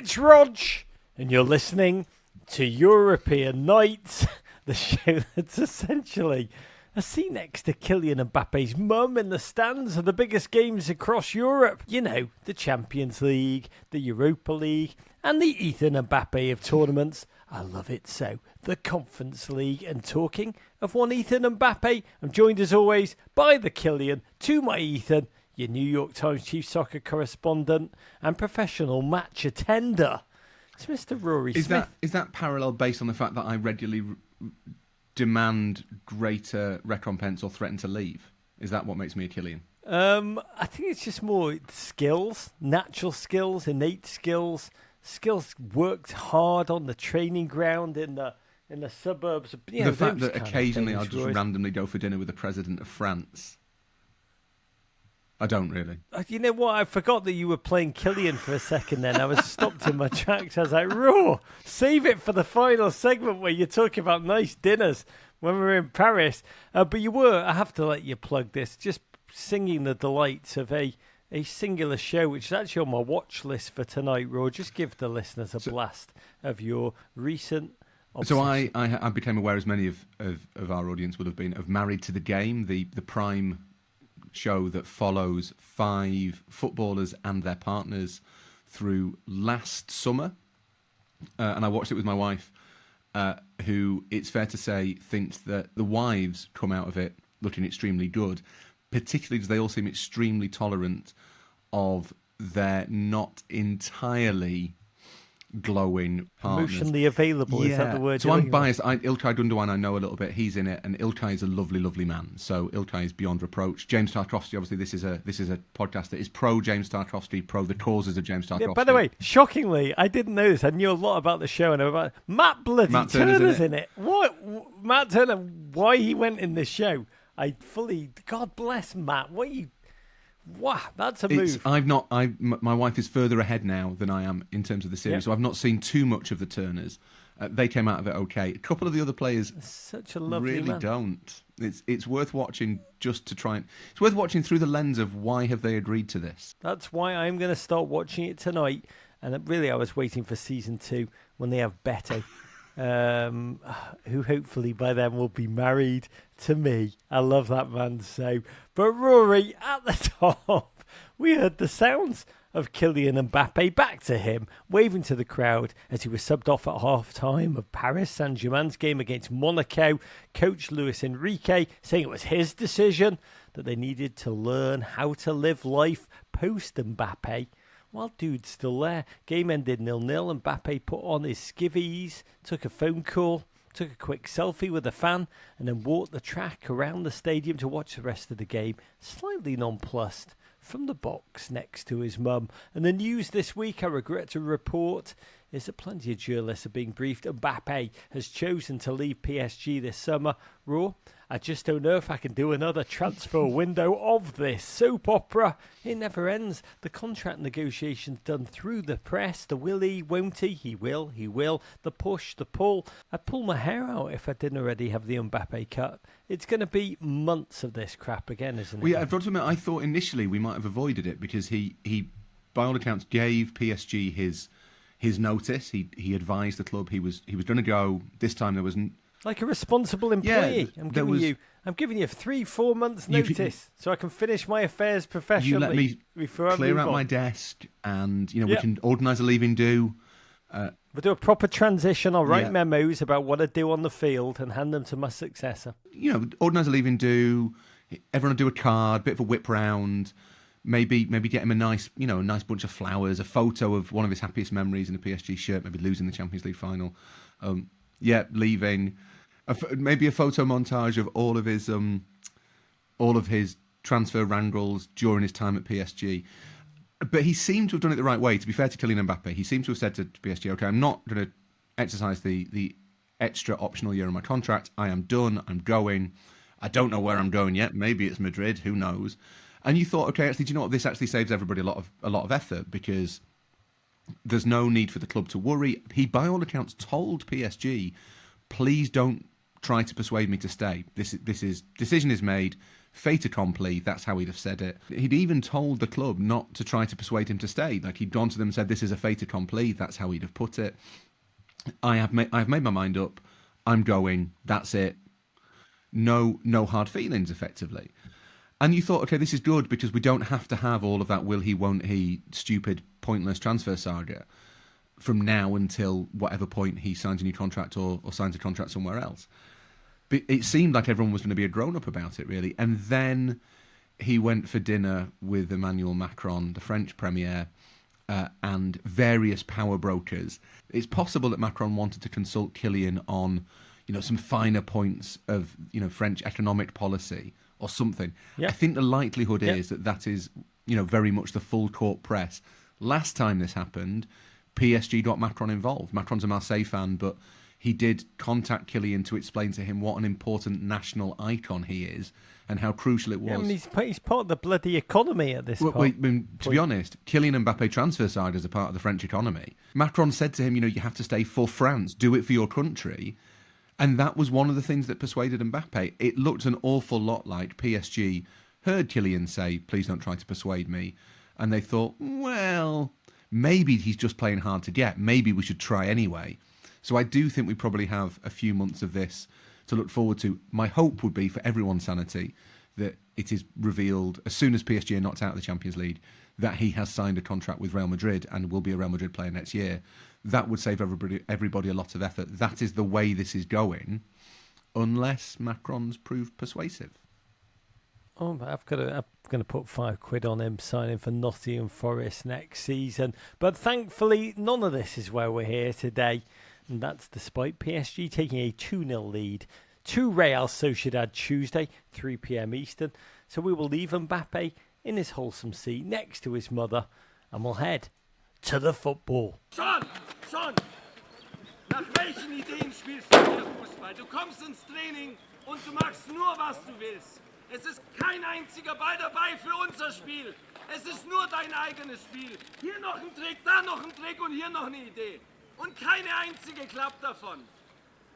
it's Rog, and you're listening to European Nights, the show that's essentially a seat next to Kylian Mbappe's mum in the stands of the biggest games across Europe. You know, the Champions League, the Europa League, and the Ethan Mbappe of tournaments. I love it so. The Conference League. And talking of one Ethan Mbappe, I'm joined as always by the Kylian, to my Ethan, your New York Times chief soccer correspondent and professional match attender. It's Mr. Rory Smith. Is that parallel based on the fact that I regularly demand greater recompense or threaten to leave? Is that what makes me a Kylian? I think it's just more skills, natural skills, innate skills worked hard on the training ground in the suburbs. You know, the fact that occasionally I'll just randomly go for dinner with the president of France. I don't really. You know what? I forgot that you were playing Kylian for a second then. I was stopped in my tracks. I was like, Raw, save it for the final segment where you're talking about nice dinners when we were in Paris. But you were, I have to let you plug this, just singing the delights of a singular show, which is actually on my watch list for tonight, Raw. Just give the listeners a blast of your recent obsession. So I became aware, as many of our audience would have been, of Married to the Game, the prime show that follows 5 footballers and their partners through last summer. And I watched it with my wife, who, it's fair to say, thinks that the wives come out of it looking extremely good, particularly as they all seem extremely tolerant of their not entirely glowing partners. Emotionally available, is that the word? So I'm biased. Ilkay Gundogan, I know a little bit. He's in it, and Ilkay is a lovely, lovely man. So Ilkay is beyond reproach. James Tarkowski, obviously, this is a podcast that is pro James Tarkowski, pro the causes of James Tarkowski. Yeah, by the way, shockingly, I didn't know this. I knew a lot about the show, and about Matt Turner's in it. What Matt Turner? Why he went in this show? God bless Matt. Wow, that's a move. My wife is further ahead now than I am in terms of the series, so I've not seen too much of the Turners. They came out of it okay. A couple of the other players such a lovely really man. Don't. It's worth watching just to try and... It's worth watching through the lens of why have they agreed to this. That's why I'm going to start watching it tonight. And really, I was waiting for season 2 when they have Beto. Who hopefully by then will be married to me. I love that man so. But Rory, at the top, we heard the sounds of Kylian Mbappe. Back to him, waving to the crowd as he was subbed off at half-time of Paris Saint-Germain's game against Monaco. Coach Luis Enrique saying it was his decision, that they needed to learn how to live life post-Mbappe. While dude's still there, game ended 0-0. Mbappe put on his skivvies, took a phone call, took a quick selfie with a fan, and then walked the track around the stadium to watch the rest of the game, slightly nonplussed, from the box next to his mum. And the news this week, I regret to report, is that plenty of journalists are being briefed. Mbappe has chosen to leave PSG this summer. Raw, I just don't know if I can do another transfer window of this soap opera. It never ends. The contract negotiations done through the press. The will he, won't he? He will. The push, the pull. I'd pull my hair out if I didn't already have the Mbappe cut. It's going to be months of this crap again, isn't it? Well, yeah, I've got to admit, I thought initially we might have avoided it because he by all accounts, gave PSG his notice. He advised the club he was going to go. This time there wasn't. Like a responsible employee. I'm giving you 3-4 months notice so I can finish my affairs professionally. You let me before clear out my desk, and we can organise a leaving do. We'll do a proper transition. I'll write memos about what I do on the field and hand them to my successor. Organise a leaving do. Everyone will do a card, bit of a whip round. Maybe get him a nice bunch of flowers, a photo of one of his happiest memories in a PSG shirt, maybe losing the Champions League final. Leaving. Maybe a photo montage of all of his transfer wrangles during his time at PSG. But he seemed to have done it the right way. To be fair to Kylian Mbappe, he seemed to have said to PSG, "Okay, I'm not going to exercise the extra optional year of my contract. I am done. I'm going. I don't know where I'm going yet. Maybe it's Madrid. Who knows?" And you thought, okay, actually, do you know what? This actually saves everybody a lot of effort because there's no need for the club to worry. He, by all accounts, told PSG, "Please don't try to persuade me to stay. This decision is made. fait accompli, that's how he'd have said it. He'd even told the club not to try to persuade him to stay. Like, he'd gone to them and said, this is a fait accompli, that's how he'd have put it. I've made my mind up. I'm going. That's it. No hard feelings, effectively. And you thought, okay, this is good because we don't have to have all of that will he, won't he, stupid, pointless transfer saga from now until whatever point he signs a new contract or signs a contract somewhere else. But it seemed like everyone was going to be a grown-up about it, really. And then he went for dinner with Emmanuel Macron, the French premier, and various power brokers. It's possible that Macron wanted to consult Kylian on, some finer points of, French economic policy or something. Yep. I think the likelihood is that is, very much the full court press. Last time this happened, PSG got Macron involved. Macron's a Marseille fan, but he did contact Kylian to explain to him what an important national icon he is and how crucial it was. I mean, he's part of the bloody economy at this point. To be honest, Kylian Mbappe transfer sagas are part of the French economy. Macron said to him, you have to stay for France, do it for your country. And that was one of the things that persuaded Mbappe. It looked an awful lot like PSG heard Kylian say, please don't try to persuade me. And they thought, well, maybe he's just playing hard to get. Maybe we should try anyway. So I do think we probably have a few months of this to look forward to. My hope would be, for everyone's sanity, that it is revealed as soon as PSG are knocked out of the Champions League that he has signed a contract with Real Madrid and will be a Real Madrid player next year. That would save everybody a lot of effort. That is the way this is going, unless Macron's proved persuasive. I'm going to put £5 on him signing for Nottingham Forest next season. But thankfully, none of this is why we're here today. And that's despite PSG taking a 2-0 lead to Real Sociedad Tuesday, 3 p.m. Eastern. So we will leave Mbappe in his wholesome seat next to his mother and we'll head to the football. Schon! Nach welchen Ideen spielst du hier Fußball? Du kommst ins Training und du machst nur, was du willst. Es ist kein einziger Ball dabei für unser Spiel. Es ist nur dein eigenes Spiel. Hier noch ein Trick, da noch ein Trick und hier noch eine Idee. Und keine einzige klappt davon.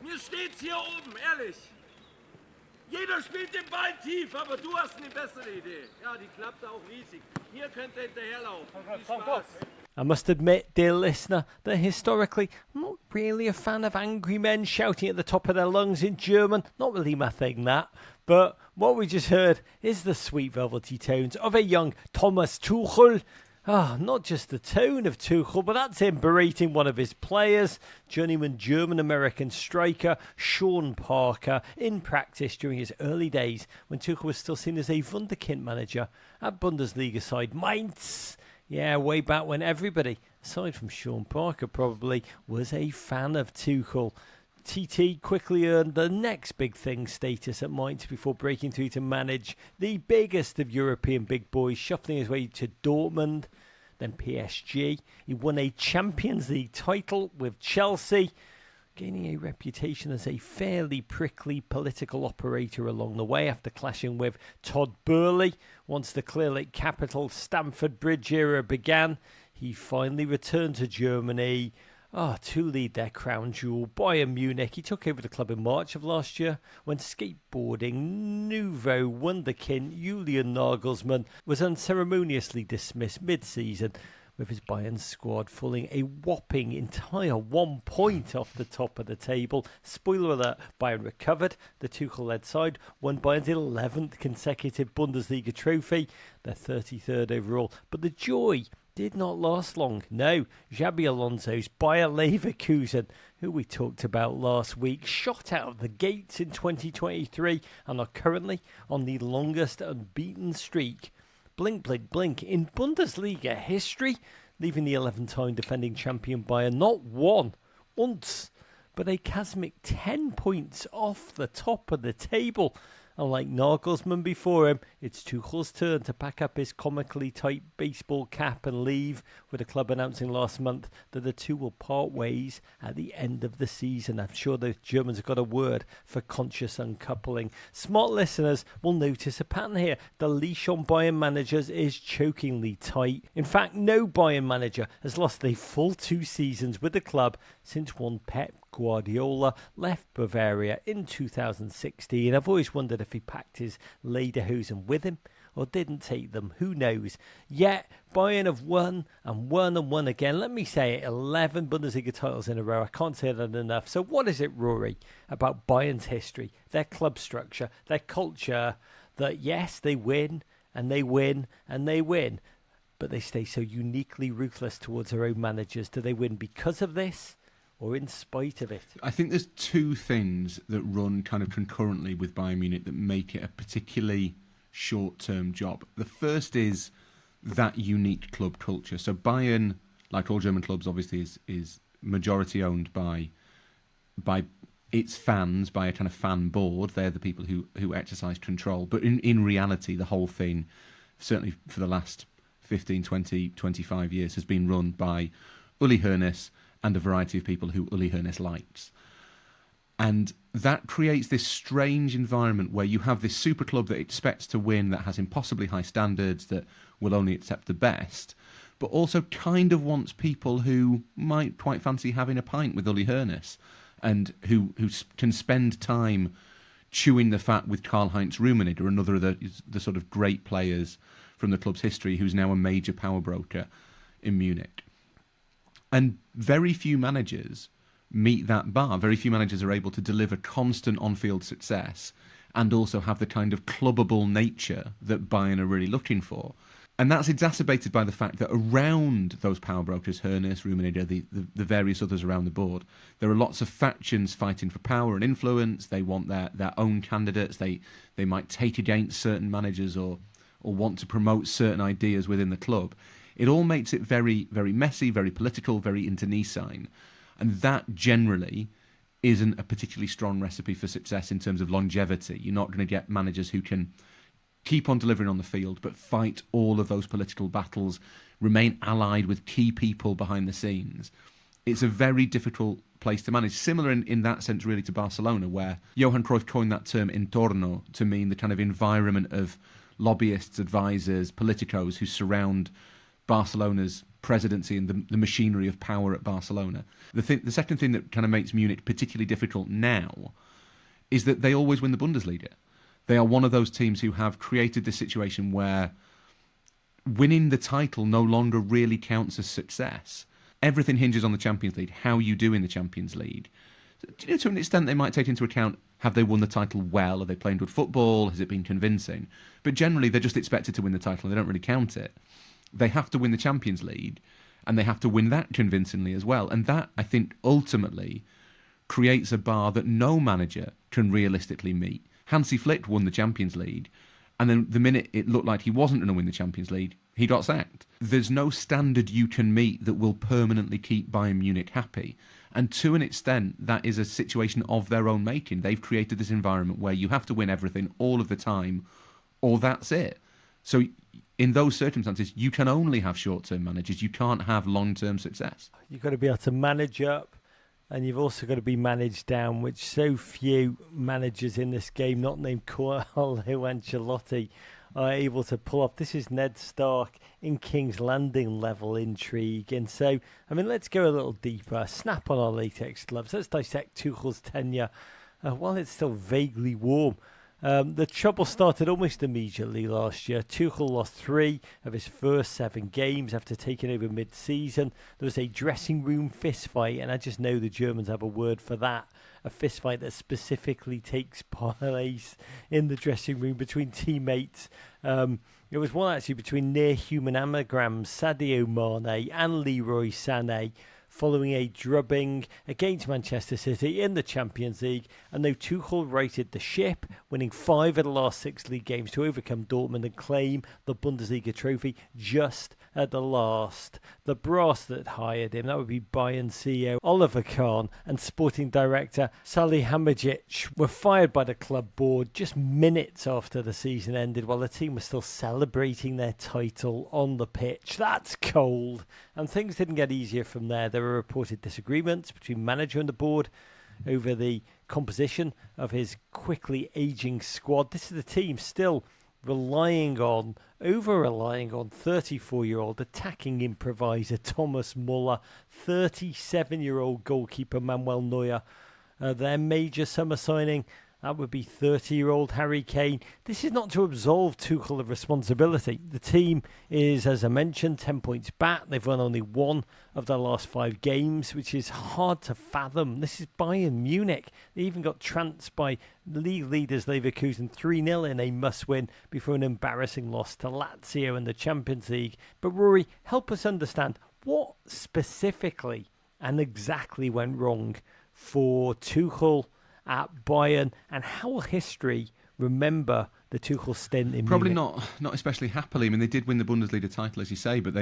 Mir steht's hier oben, ehrlich. Jeder spielt den Ball tief, aber du hast eine bessere Idee. Ja, die klappt auch riesig. Hier könnt ihr hinterherlaufen. Viel Spaß. I must admit, dear listener, that historically I'm not really a fan of angry men shouting at the top of their lungs in German. Not really my thing, that. But what we just heard is the sweet velvety tones of a young Thomas Tuchel. Not just the tone of Tuchel, but that's him berating one of his players, journeyman German-American striker Sean Parker, in practice during his early days when Tuchel was still seen as a wunderkind manager at Bundesliga side Mainz. Yeah, way back when everybody, aside from Sean Parker probably, was a fan of Tuchel. TT quickly earned the next big thing status at Mainz before breaking through to manage the biggest of European big boys, shuffling his way to Dortmund, then PSG. He won a Champions League title with Chelsea, gaining a reputation as a fairly prickly political operator along the way after clashing with Todd Boehly. Once the Clear Lake capital Stamford Bridge era began, he finally returned to Germany to lead their crown jewel, Bayern Munich. He took over the club in March of last year when skateboarding nouveau wunderkind Julian Nagelsmann was unceremoniously dismissed mid-season, with his Bayern squad falling a whopping entire 1 point off the top of the table. Spoiler alert, Bayern recovered. The Tuchel-led side won Bayern's 11th consecutive Bundesliga trophy, their 33rd overall. But the joy did not last long. No, Xabi Alonso's Bayer Leverkusen, who we talked about last week, shot out of the gates in 2023 and are currently on the longest unbeaten streak, blink, blink, blink, in Bundesliga history, leaving the 11-time defending champion Bayern not once, but a cosmic 10 points off the top of the table. Unlike Nagelsmann before him, it's Tuchel's turn to pack up his comically tight baseball cap and leave, with the club announcing last month that the two will part ways at the end of the season. I'm sure the Germans have got a word for conscious uncoupling. Smart listeners will notice a pattern here. The leash on Bayern managers is chokingly tight. In fact, no Bayern manager has lost a full 2 seasons with the club since one Pep Guardiola left Bavaria in 2016. I've always wondered if he packed his lederhosen with him or didn't take them. Who knows? Yet, Bayern have won and won and won again. Let me say it, 11 Bundesliga titles in a row. I can't say that enough. So what is it, Rory, about Bayern's history, their club structure, their culture, that yes, they win and they win and they win, but they stay so uniquely ruthless towards their own managers? Do they win because of this or in spite of it? I think there's two things that run kind of concurrently with Bayern Munich that make it a particularly short-term job. The first is that unique club culture. So Bayern, like all German clubs, obviously is majority owned by its fans, by a kind of fan board. They're the people who exercise control. But in reality, the whole thing, certainly for the last 15, 20, 25 years, has been run by Uli Hoeneß and a variety of people who Uli Hoeneß likes. And that creates this strange environment where you have this super club that expects to win, that has impossibly high standards, that will only accept the best, but also kind of wants people who might quite fancy having a pint with Uli Hoeneß and who can spend time chewing the fat with Karl-Heinz Rummenigge, another of the sort of great players from the club's history, who's now a major power broker in Munich. And very few managers meet that bar. Very few managers are able to deliver constant on-field success and also have the kind of clubbable nature that Bayern are really looking for. And that's exacerbated by the fact that around those power brokers, Hoeneß, Rummenigge, the various others around the board, there are lots of factions fighting for power and influence. They want their own candidates. They might take against certain managers or want to promote certain ideas within the club. It all makes it very, very messy, very political, very internecine. And that generally isn't a particularly strong recipe for success in terms of longevity. You're not going to get managers who can keep on delivering on the field, but fight all of those political battles, remain allied with key people behind the scenes. It's a very difficult place to manage. Similar in that sense, really, to Barcelona, where Johan Cruyff coined that term entorno to mean the kind of environment of lobbyists, advisors, politicos who surround Barcelona's presidency and the machinery of power at Barcelona. The second thing that kind of makes Munich particularly difficult now is that they always win the Bundesliga. They are one of those teams who have created this situation where winning the title no longer really counts as success. Everything hinges on the Champions League, how you do in the Champions League. To an extent, they might take into account, have they won the title well? Are they playing good football? Has it been convincing? But generally, they're just expected to win the title and they don't really count it. They have to win the Champions League, and they have to win that convincingly as well. And that, I think, ultimately creates a bar that no manager can realistically meet. Hansi Flick won the Champions League, and then the minute it looked like he wasn't going to win the Champions League, he got sacked. There's no standard you can meet that will permanently keep Bayern Munich happy. And to an extent, that is a situation of their own making. They've created this environment where you have to win everything all of the time, or that's it. So in those circumstances, you can only have short-term managers. You can't have long-term success. You've got to be able to manage up, and you've also got to be managed down, which so few managers in this game, not named Carlo Ancelotti, are able to pull off. This is Ned Stark in King's Landing level intrigue. And so, I mean, let's go a little deeper. Snap on our latex gloves. Let's dissect Tuchel's tenure while it's still vaguely warm. The trouble started almost immediately last year. Tuchel lost 3 of his first 7 games after taking over mid-season. There was a dressing room fistfight, and I just know the Germans have a word for that. A fistfight that specifically takes place in the dressing room between teammates. It was one actually between near-human anagrams Sadio Mane and Leroy Sané, following a drubbing against Manchester City in the Champions League. And though Tuchel righted the ship, winning 5 of the last 6 league games to overcome Dortmund and claim the Bundesliga trophy just at the last, the brass that hired him, that would be Bayern CEO Oliver Kahn and sporting director Salihamidzic, were fired by the club board just minutes after the season ended, while the team was still celebrating their title on the pitch. That's cold. And things didn't get easier from there. There were reported disagreements between manager and the board over the composition of his quickly aging squad. This is the team still over-relying on 34-year-old attacking improviser Thomas Muller, 37-year-old goalkeeper Manuel Neuer, their major summer signing, that would be 30-year-old Harry Kane. This is not to absolve Tuchel of responsibility. The team is, as I mentioned, 10 points back. They've won only one of their last 5 games, which is hard to fathom. This is Bayern Munich. They even got trounced by league leaders Leverkusen 3-0 in a must-win before an embarrassing loss to Lazio in the Champions League. But Rory, help us understand what specifically and exactly went wrong for Tuchel at Bayern, and how will history remember the Tuchel stint in Probably Munich? not especially happily. I mean, they did win the Bundesliga title, as you say, but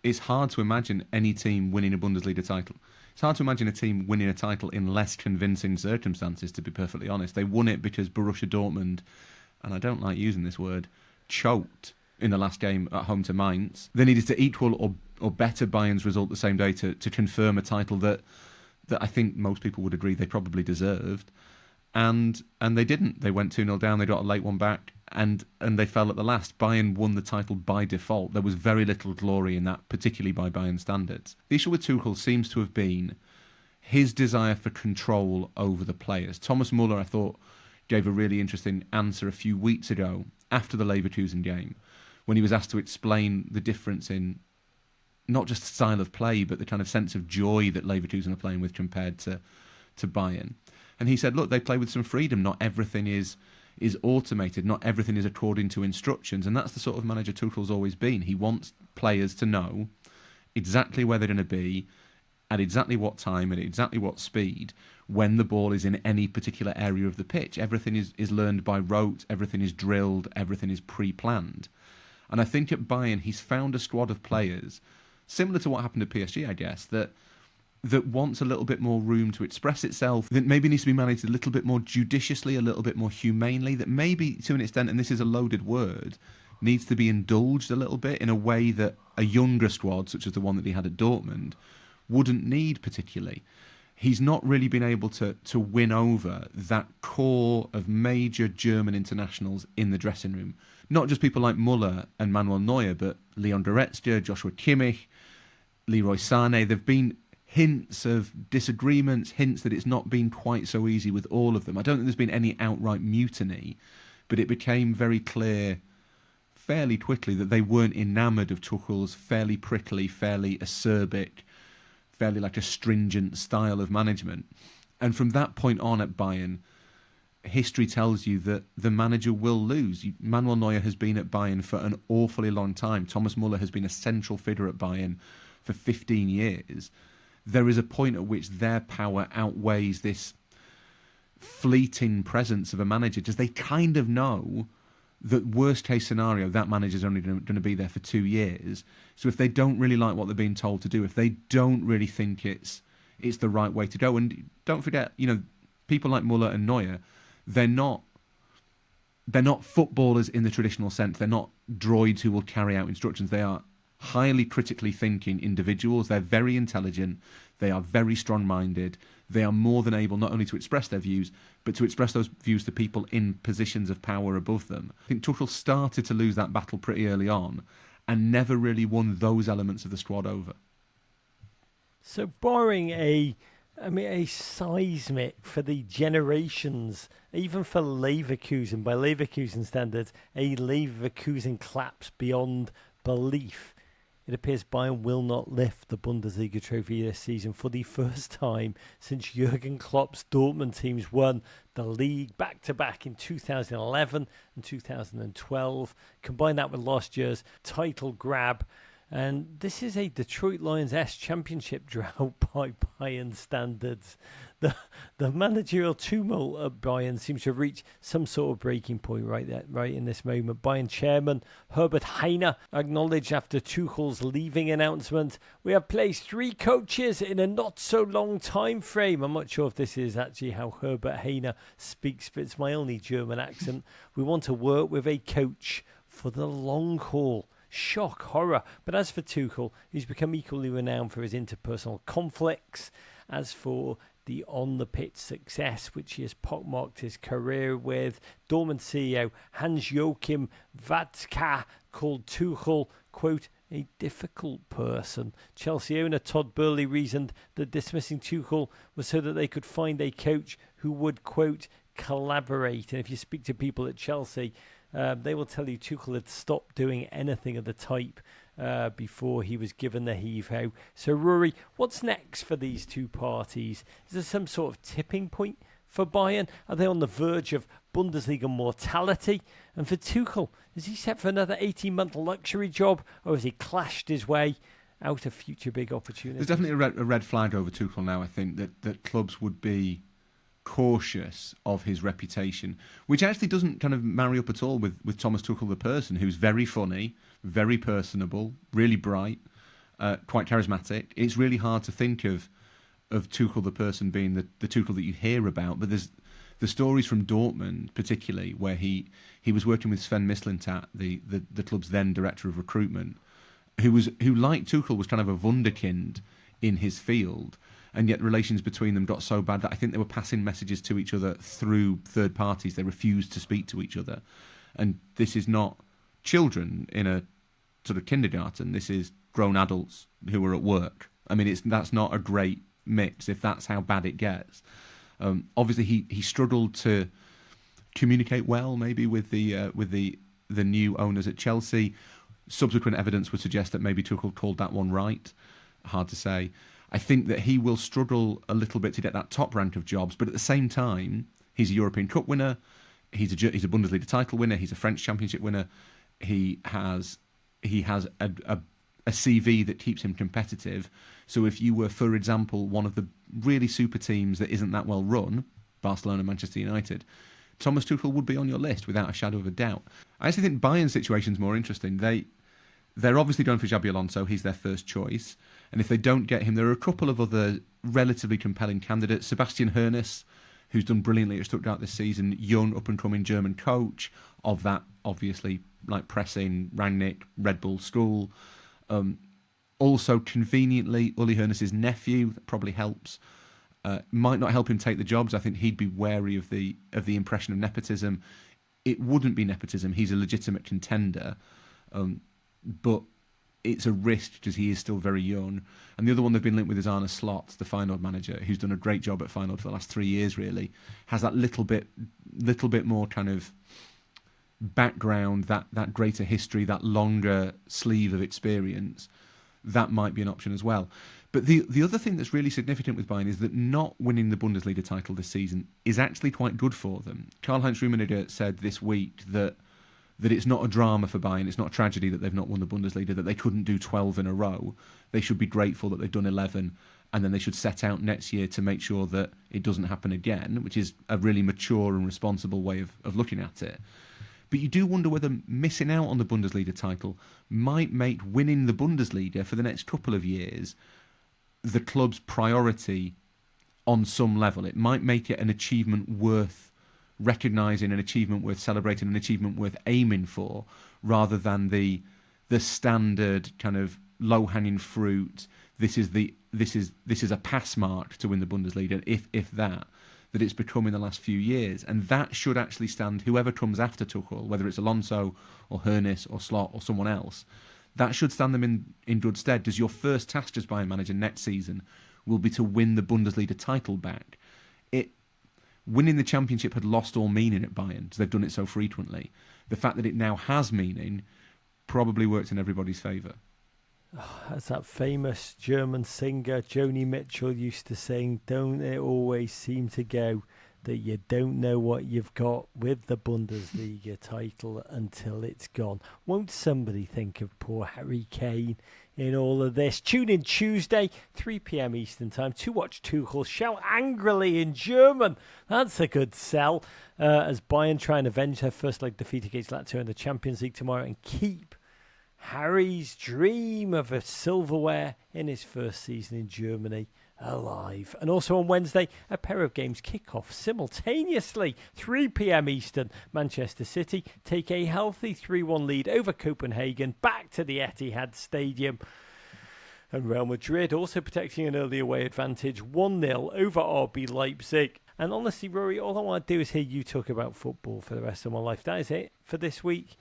it's hard to imagine any team winning a Bundesliga title. It's hard to imagine a team winning a title in less convincing circumstances, to be perfectly honest. They won it because Borussia Dortmund, and I don't like using this word, choked in the last game at home to Mainz. They needed to equal or better Bayern's result the same day to confirm a title that I think most people would agree they probably deserved. And they didn't. They went 2-0 down, they got a late one back, and they fell at the last. Bayern won the title by default. There was very little glory in that, particularly by Bayern standards. The issue with Tuchel seems to have been his desire for control over the players. Thomas Muller, I thought, gave a really interesting answer a few weeks ago after the Leverkusen game, when he was asked to explain the difference in not just style of play, but the kind of sense of joy that Leverkusen are playing with compared to Bayern. And he said, look, they play with some freedom. Not everything is automated. Not everything is according to instructions. And that's the sort of manager Tuchel's always been. He wants players to know exactly where they're going to be, at exactly what time, at exactly what speed, when the ball is in any particular area of the pitch. Everything is learned by rote. Everything is drilled. Everything is pre-planned. And I think at Bayern, he's found a squad of players similar to what happened at PSG, I guess, that wants a little bit more room to express itself, that maybe needs to be managed a little bit more judiciously, a little bit more humanely, that maybe, to an extent, and this is a loaded word, needs to be indulged a little bit in a way that a younger squad, such as the one that he had at Dortmund, wouldn't need particularly. He's not really been able to win over that core of major German internationals in the dressing room. Not just people like Muller and Manuel Neuer, but Leon Goretzka, Joshua Kimmich, Leroy Sané. There have been hints of disagreements, hints that it's not been quite so easy with all of them. I don't think there's been any outright mutiny, but it became very clear fairly quickly that they weren't enamoured of Tuchel's fairly prickly, fairly acerbic, fairly like a stringent style of management. And from that point on at Bayern, history tells you that the manager will lose. Manuel Neuer has been at Bayern for an awfully long time. Thomas Muller has been a central figure at Bayern for 15 years. There is a point at which their power outweighs this fleeting presence of a manager, because they kind of know that worst case scenario, that manager's only going to be there for 2 years. So if they don't really like what they're being told to do, if they don't really think it's the right way to go, and don't forget, people like Muller and Neuer, they're not footballers in the traditional sense. They're not droids who will carry out instructions. They are highly critically thinking individuals. They're very intelligent. They are very strong-minded. They are more than able not only to express their views, but to express those views to people in positions of power above them. I think Tuchel started to lose that battle pretty early on and never really won those elements of the squad over. So barring a seismic for the generations, even for Leverkusen, by Leverkusen standards, a Leverkusen collapse beyond belief. It appears Bayern will not lift the Bundesliga trophy this season for the first time since Jurgen Klopp's Dortmund teams won the league back-to-back in 2011 and 2012. Combine that with last year's title grab, and this is a Detroit Lions-esque championship drought by Bayern standards. The managerial tumult at Bayern seems to have reached some sort of breaking point right in this moment. Bayern chairman Herbert Heiner acknowledged after Tuchel's leaving announcement, "We have placed 3 coaches in a not so long time frame." I'm not sure if this is actually how Herbert Heiner speaks, but it's my only German accent. "We want to work with a coach for the long haul." Shock, horror. But as for Tuchel, he's become equally renowned for his interpersonal conflicts. As for the on-the-pitch success which he has pockmarked his career with. Dortmund CEO Hans-Joachim Watzke called Tuchel, quote, a difficult person. Chelsea owner Todd Boehly reasoned that dismissing Tuchel was so that they could find a coach who would, quote, collaborate. And if you speak to people at Chelsea, they will tell you Tuchel had stopped doing anything of the type before he was given the heave-ho. So, Rory, what's next for these two parties? Is there some sort of tipping point for Bayern? Are they on the verge of Bundesliga mortality? And for Tuchel, is he set for another 18-month luxury job, or has he clashed his way out of future big opportunities? There's definitely a red flag over Tuchel now, I think, that clubs would be cautious of his reputation, which actually doesn't kind of marry up at all with Thomas Tuchel the person, who's very funny, very personable, really bright, quite charismatic. It's really hard to think of Tuchel the person being the Tuchel that you hear about, but there's the stories from Dortmund particularly, where he was working with Sven Mislintat, the club's then director of recruitment, who like Tuchel was kind of a wunderkind in his field, and yet relations between them got so bad that I think they were passing messages to each other through third parties. They refused to speak to each other. And this is not children in a sort of kindergarten. This is grown adults who are at work. I mean, that's not a great mix if that's how bad it gets. Obviously, he struggled to communicate well, maybe with the new owners at Chelsea. Subsequent evidence would suggest that maybe Tuchel called that one right. Hard to say. I think that he will struggle a little bit to get that top rank of jobs, but at the same time, he's a European Cup winner, he's a Bundesliga title winner, he's a French Championship winner. He has a CV that keeps him competitive. So if you were, for example, one of the really super teams that isn't that well run, Barcelona, Manchester United, Thomas Tuchel would be on your list without a shadow of a doubt. I actually think Bayern's situation's more interesting. They're obviously going for Xabi Alonso. He's their first choice. And if they don't get him, there are a couple of other relatively compelling candidates. Sebastian Hoeneß, who's done brilliantly at Stuttgart this season, young, up-and-coming German coach of that, obviously, like pressing, Rangnick, Red Bull school. Also, conveniently, Uli Hoeneß's nephew, that probably helps. Might not help him take the jobs. I think he'd be wary of the impression of nepotism. It wouldn't be nepotism. He's a legitimate contender. But it's a risk because he is still very young. And the other one they've been linked with is Arne Slot, the Feyenoord manager, who's done a great job at Feyenoord for the last 3 years, really. Has that little bit more kind of background, that greater history, that longer sleeve of experience. That might be an option as well. But the other thing that's really significant with Bayern is that not winning the Bundesliga title this season is actually quite good for them. Karl-Heinz Rummenigge said this week that it's not a drama for Bayern, it's not a tragedy that they've not won the Bundesliga, that they couldn't do 12 in a row. They should be grateful that they've done 11, and then they should set out next year to make sure that it doesn't happen again, which is a really mature and responsible way of looking at it. But you do wonder whether missing out on the Bundesliga title might make winning the Bundesliga for the next couple of years the club's priority on some level. It might make it an achievement worth recognising, an achievement worth celebrating, an achievement worth aiming for, rather than the standard kind of low-hanging fruit. This is a pass mark to win the Bundesliga, if that it's become in the last few years. And that should actually stand, whoever comes after Tuchel, whether it's Alonso or Hoeneß or Slot or someone else, that should stand them in good stead, because your first task as Bayern manager next season will be to win the Bundesliga title back. Winning the championship had lost all meaning at Bayern, because they've done it so frequently. The fact that it now has meaning probably works in everybody's favour. As that famous German singer Joni Mitchell used to sing, don't it always seem to go that you don't know what you've got with the Bundesliga title until it's gone. Won't somebody think of poor Harry Kane in all of this? Tune in Tuesday, 3 p.m. Eastern Time, to watch Tuchel shout angrily in German. That's a good sell. As Bayern try and avenge their first leg defeat against Lazio in the Champions League tomorrow and keep Harry's dream of a silverware in his first season in Germany alive. And also on Wednesday, a pair of games kick off simultaneously, 3 p.m. Eastern. Manchester City take a healthy 3-1 lead over Copenhagen back to the Etihad Stadium. And Real Madrid also protecting an early away advantage, 1-0 over RB Leipzig. And honestly, Rory, all I want to do is hear you talk about football for the rest of my life. That is it for this week.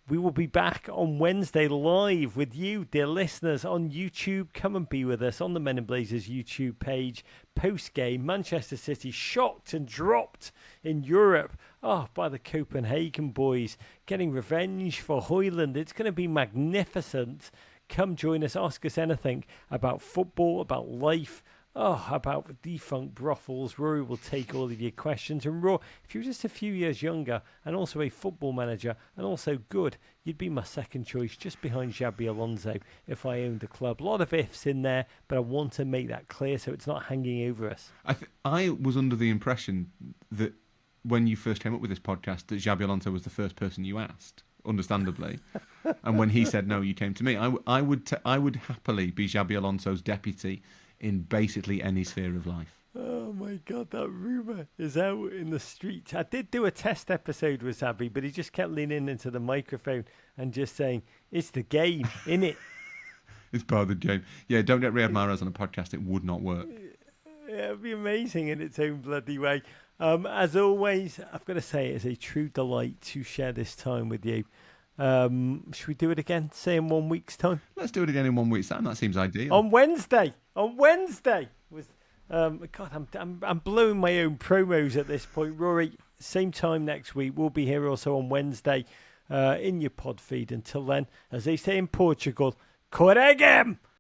We will be back on Wednesday live with you, dear listeners, on YouTube. Come and be with us on the Men in Blazers YouTube page. Post-game, Manchester City shocked and dropped in Europe by the Copenhagen boys, getting revenge for Højlund. It's going to be magnificent. Come join us, ask us anything about football, about life, about defunct brothels. Rory will take all of your questions. And Rory, if you were just a few years younger and also a football manager and also good, you'd be my second choice just behind Xabi Alonso if I owned a club. A lot of ifs in there, but I want to make that clear so it's not hanging over us. I was under the impression that when you first came up with this podcast that Xabi Alonso was the first person you asked, understandably. And when he said no, you came to me. I would happily be Xabi Alonso's deputy in basically any sphere of life. Oh my God, that rumour is out in the streets. I did do a test episode with Xabi, but he just kept leaning into the microphone and just saying, it's the game, innit? It's part of the game. Yeah, don't get Riyad Mahrez on a podcast. It would not work. Yeah, it'd be amazing in its own bloody way. As always, I've got to say, it's a true delight to share this time with you. Should we do it again, say in 1 week's time? Let's do it again in 1 week's time. That seems ideal. On Wednesday was God, I'm blowing my own promos at this point. Rory, same time next week. We'll be here also on Wednesday in your pod feed. Until then, as they say in Portugal, corregem!